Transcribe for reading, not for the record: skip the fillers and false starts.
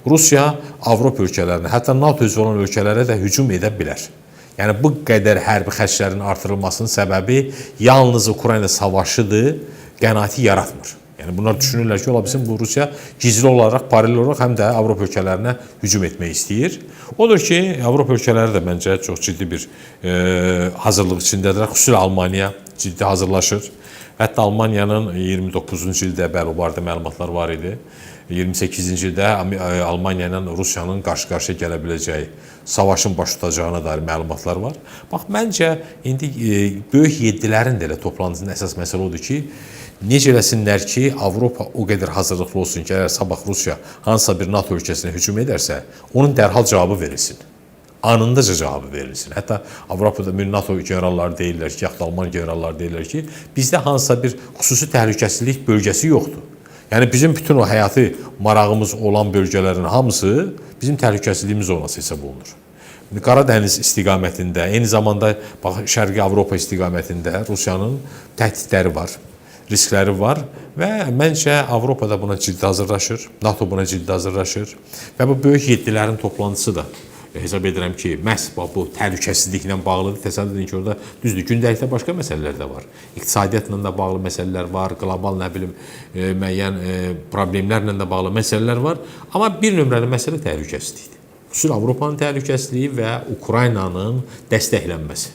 Rusiya Avropa ölkələrinə, hətta NATO üzvü olan ölkələrə də hücum edə bilər. Yəni bu qədər hərbi xərclərin artırılmasının səbəbi yalnız Ukrayna savaşıdır, qənaəti yaratmır. Yəni bunlar düşünürlər ki, ola bilsin bu Rusiya gizli olaraq, paralel olaraq həm də Avropa ölkələrinə hücum etmək istəyir. Odur ki, Avropa ölkələri də məncə çox ciddi bir hazırlıq içindədir. Xüsusilə Almaniya ciddi hazırlaşır. Hətta Almaniyanın 29-cu ildə bəli, bu barədə məlumatlar var idi. 28-ci ildə Almaniya ilə Rusiyanın qarşı-qarşıya gələ biləcəyi savaşın baş tutacağına dair məlumatlar var. Bax, məncə indi böyük yeddilərin də elə toplantısının əsas məsələ odur ki, necə eləsinlər ki, Avropa o qədər hazırlıqlı olsun ki, əgər sabah Rusiya hansısa bir NATO ölkəsinə hücum edərsə, onun dərhal cavabı verilsin. Anındaca cavabı verilsin. Hətta Avropada NATO generalları deyirlər ki, yaxud Alman generalları deyirlər ki, bizdə hansısa bir xüsusi təhlükəsizlik bölgəsi yoxdur. Yəni bizim bütün o həyati marağımız olan bölgələrin hamısı bizim təhlükəsizliyimiz olması hesab olunur. Qara dəniz istiqamətində, eyni zamanda Şərqi Avropa istiqamətində Rusiyanın təhdidləri var, riskləri var və məncə Avropa da buna ciddi hazırlaşır, NATO buna ciddi hazırlaşır və bu böyük yeddilərin toplantısı da hesab edirəm ki, məhz bu təhlükəsizliklə bağlıdır. Təsəvvür edin ki, orada düzdür, gündəlikdə başqa məsələlər də var. İqtisadiyyatla da bağlı məsələlər var, qlobal müəyyən problemlərlə də bağlı məsələlər var. Amma bir nömrəli məsələ təhlükəsizlikdir. Xüsusilə Avropanın təhlükəsizliyi və Ukraynanın dəstəklənməsi.